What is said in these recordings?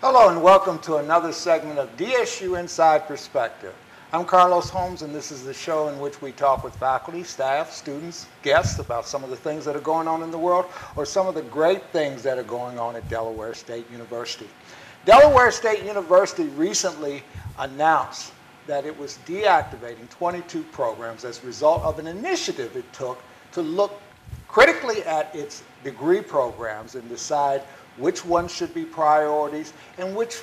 Hello and welcome to another segment of DSU Inside Perspective. I'm Carlos Holmes, and this is the show in which we talk with faculty, staff, students, guests about some of the things that are going on in the world or some of the great things that are going on at Delaware State University. Delaware State University recently announced that it was deactivating 22 programs as a result of an initiative it took to look critically at its degree programs and decide which ones should be priorities and which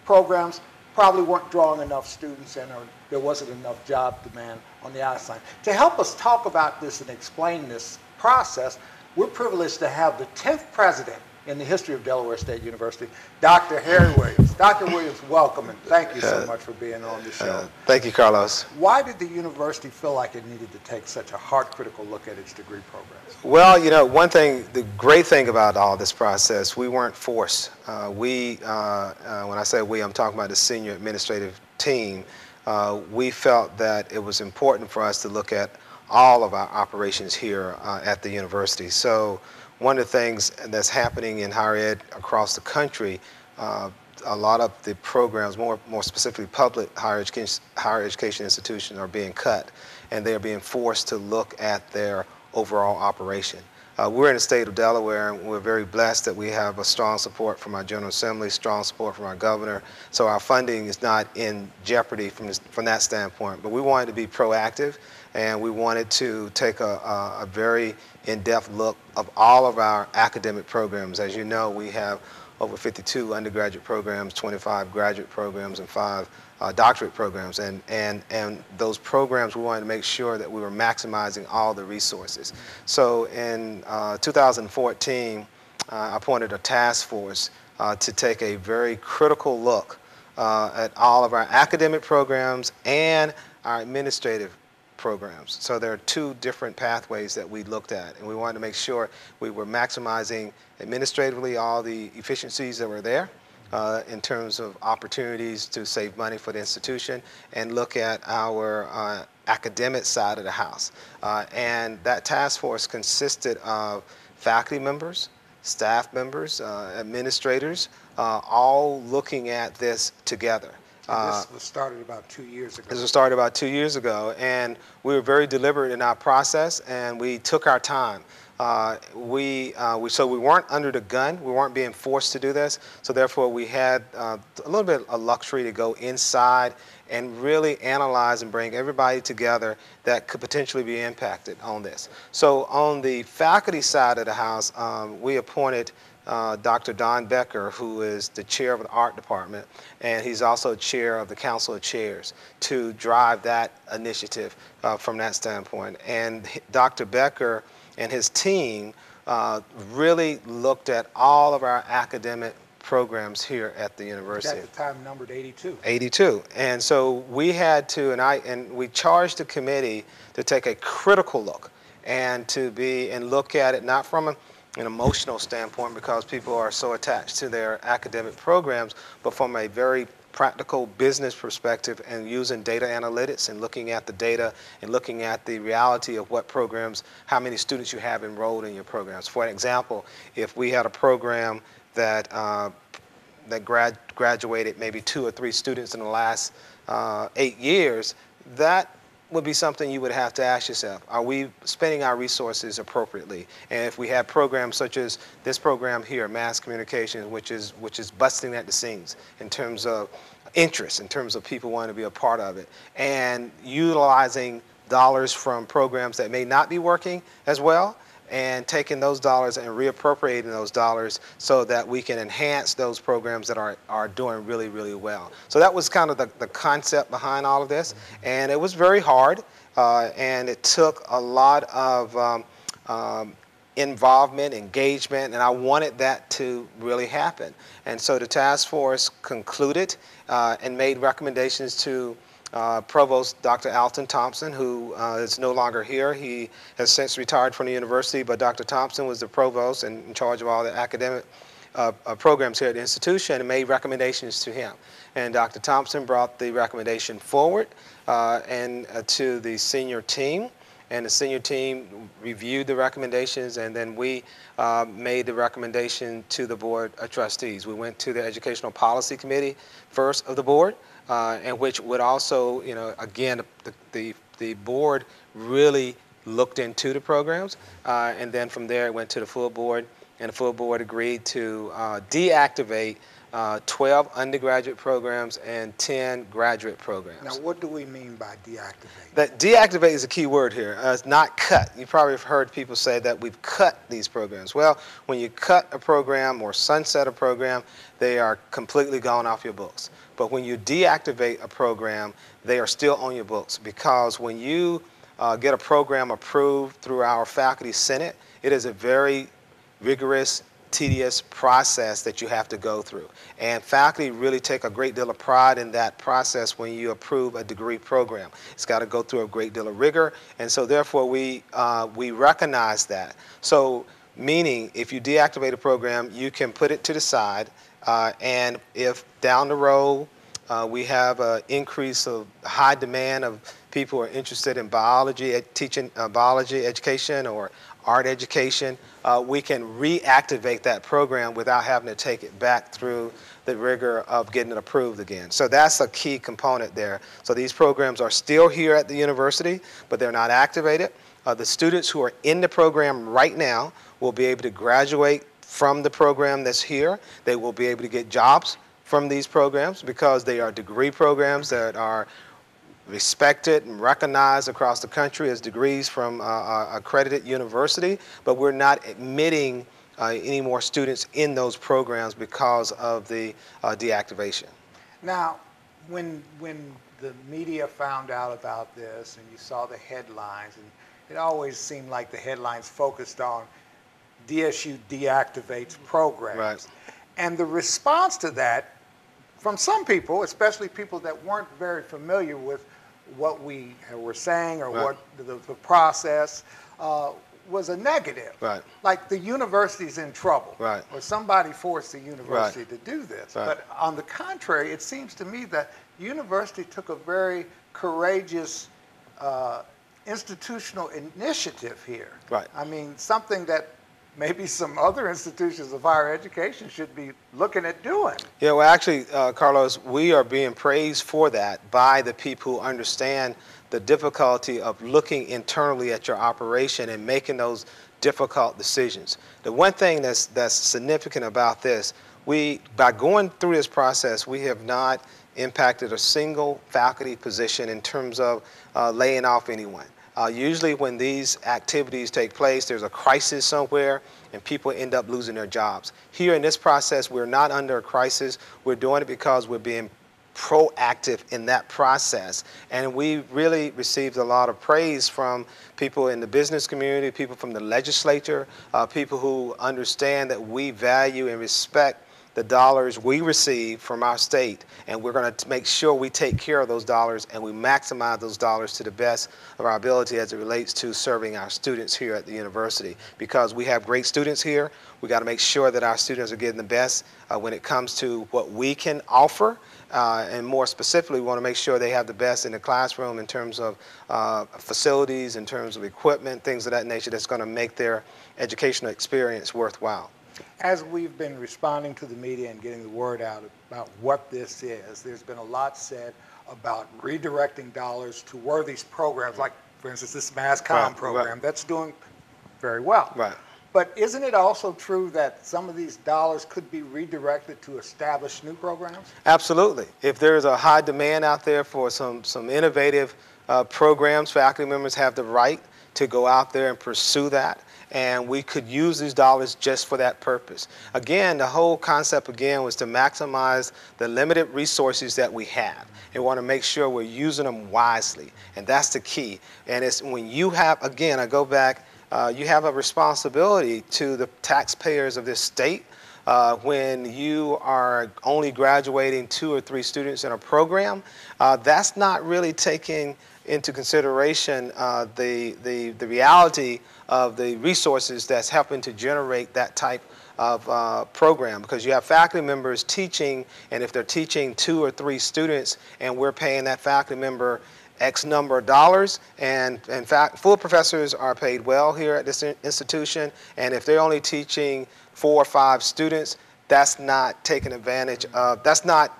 programs probably weren't drawing enough students in or there wasn't enough job demand on the outside. To help us talk about this and explain this process, we're privileged to have the 10th president in the history of Delaware State University, Dr. Harry Williams. Dr. Williams, welcome, and thank you so much for being on the show. Thank you, Carlos. Why did the university feel like it needed to take such a hard, critical look at its degree programs? Well, you know, one thing, the great thing about all this process, we weren't forced. When I say we, I'm talking about the senior administrative team. We felt that it was important for us to look at all of our operations here at the university. So one of the things that's happening in higher ed across the country, a lot of the programs, more specifically public higher education institutions, are being cut, and they are being forced to look at their overall operation. We're in the state of Delaware, and we're very blessed that we have a strong support from our General Assembly, strong support from our governor, so our funding is not in jeopardy from that standpoint. But we wanted to be proactive, and we wanted to take a very in-depth look of all of our academic programs. As you know, we have over 52 undergraduate programs, 25 graduate programs, and 5 doctorate programs. And those programs, we wanted to make sure that we were maximizing all the resources. So in 2014, I appointed a task force to take a very critical look at all of our academic programs and our administrative programs. So there are 2 different pathways that we looked at, and we wanted to make sure we were maximizing administratively all the efficiencies that were there in terms of opportunities to save money for the institution, and look at our academic side of the house. And that task force consisted of faculty members, staff members, administrators, all looking at this together. This was started about 2 years ago. This was started about 2 years ago, and we were very deliberate in our process, and we took our time. So we weren't under the gun. We weren't being forced to do this. So therefore, we had a little bit of luxury to go inside and really analyze and bring everybody together that could potentially be impacted on this. So on the faculty side of the house, we appointed Dr. Don Becker, who is the chair of the art department, and he's also chair of the Council of Chairs, to drive that initiative from that standpoint. And Dr. Becker and his team really looked at all of our academic programs here at the university. At the time numbered 82. 82. And so we had to, and we charged the committee to take a critical look and look at it not from an emotional standpoint, because people are so attached to their academic programs, but from a very practical business perspective, and using data analytics and looking at the data and looking at the reality of what programs, how many students you have enrolled in your programs. For example, if we had a program that graduated maybe 2 or 3 students in the last 8 years, that would be something you would have to ask yourself: are we spending our resources appropriately? And if we have programs such as this program here, mass communications, which is busting at the seams in terms of interest, in terms of people wanting to be a part of it, and utilizing dollars from programs that may not be working as well, and taking those dollars and reappropriating those dollars so that we can enhance those programs that are doing really, really well. So that was kind of the concept behind all of this, and it was very hard, and it took a lot of involvement, engagement, and I wanted that to really happen. And so the task force concluded and made recommendations to Provost Dr. Alton Thompson, who is no longer here. He has since retired from the university, but Dr. Thompson was the provost and in charge of all the academic programs here at the institution, and made recommendations to him. And Dr. Thompson brought the recommendation forward and to the senior team, and the senior team reviewed the recommendations, and then we made the recommendation to the Board of Trustees. We went to the Educational Policy Committee first of the board, and which would also, you know, again, the board really looked into the programs, and then from there it went to the full board, and the full board agreed to deactivate 12 undergraduate programs and 10 graduate programs. Now, what do we mean by deactivate? That deactivate is a key word here. It's not cut. You probably have heard people say that we've cut these programs. Well, when you cut a program or sunset a program, they are completely gone off your books. But when you deactivate a program, they are still on your books, because when you get a program approved through our faculty senate, it is a very rigorous, tedious process that you have to go through. And faculty really take a great deal of pride in that process when you approve a degree program. It's got to go through a great deal of rigor, and so therefore we recognize that. So meaning, if you deactivate a program, you can put it to the side, and if down the road we have an increase of high demand of people who are interested in biology, teaching biology education or art education, we can reactivate that program without having to take it back through the rigor of getting it approved again. So that's a key component there. So these programs are still here at the university, but they're not activated. The students who are in the program right now will be able to graduate from the program that's here. They will be able to get jobs from these programs because they are degree programs that are respected and recognized across the country as degrees from accredited university, but we're not admitting any more students in those programs because of the deactivation. Now, when the media found out about this and you saw the headlines, and it always seemed like the headlines focused on DSU deactivates programs. Right. And the response to that from some people, especially people that weren't very familiar with what we were saying or what the process, was a negative. Right. Like the university's in trouble. Right. Or somebody forced the university to do this. Right. But on the contrary, it seems to me that the university took a very courageous institutional initiative here. Right. I mean, something that maybe some other institutions of higher education should be looking at doing. Yeah, well, actually, Carlos, we are being praised for that by the people who understand the difficulty of looking internally at your operation and making those difficult decisions. The one thing that's significant about this, by going through this process, we have not impacted a single faculty position in terms of laying off anyone. Usually when these activities take place, there's a crisis somewhere and people end up losing their jobs. Here in this process, we're not under a crisis. We're doing it because we're being proactive in that process. And we really received a lot of praise from people in the business community, people from the legislature, people who understand that we value and respect the dollars we receive from our state, and we're going to make sure we take care of those dollars and we maximize those dollars to the best of our ability as it relates to serving our students here at the university. Because we have great students here, we got to make sure that our students are getting the best when it comes to what we can offer, and more specifically, we want to make sure they have the best in the classroom in terms of facilities, in terms of equipment, things of that nature that's going to make their educational experience worthwhile. As we've been responding to the media and getting the word out about what this is, there's been a lot said about redirecting dollars to worthy programs, like, for instance, this Mass Comm program that's doing very well. Right. But isn't it also true that some of these dollars could be redirected to establish new programs? Absolutely. If there's a high demand out there for some innovative programs, faculty members have the right to go out there and pursue that. And we could use these dollars just for that purpose. Again, the whole concept again was to maximize the limited resources that we have and want to make sure we're using them wisely. And that's the key. And it's when you have, again, I go back, you have a responsibility to the taxpayers of this state. When you are only graduating 2 or 3 students in a program, that's not really taking into consideration the reality of the resources that's helping to generate that type of program, because you have faculty members teaching, and if they're teaching 2 or 3 students and we're paying that faculty member X number of dollars, and in fact, full professors are paid well here at this institution, and if they're only teaching 4 or 5 students, that's not taking advantage of, that's not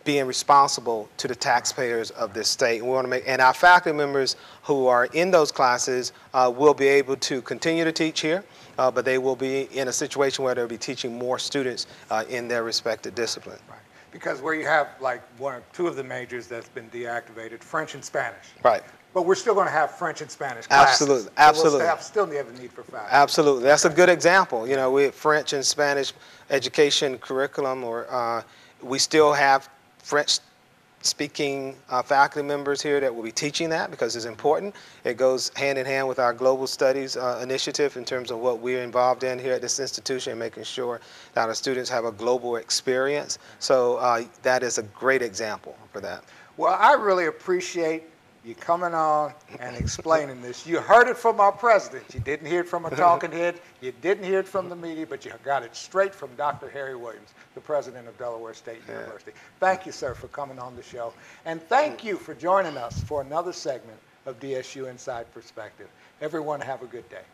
being responsible to the taxpayers of this state. And we want to make, and our faculty members who are in those classes will be able to continue to teach here, but they will be in a situation where they'll be teaching more students in their respective discipline. Right. Because where you have like 1 or 2 of the majors that's been deactivated, French and Spanish. Right. But we're still going to have French and Spanish classes. Absolutely, absolutely. So we'll still have a need for faculty. Absolutely, that's a good example. You know, we have French and Spanish education curriculum, or we still have French-speaking faculty members here that will be teaching that because it's important. It goes hand in hand with our global studies initiative in terms of what we're involved in here at this institution and making sure that our students have a global experience. So that is a great example for that. Well, I really appreciate you coming on and explaining this. You heard it from our president. You didn't hear it from a talking head. You didn't hear it from the media, but you got it straight from Dr. Harry Williams, the president of Delaware State University. Thank you, sir, for coming on the show. And thank you for joining us for another segment of DSU Inside Perspective. Everyone have a good day.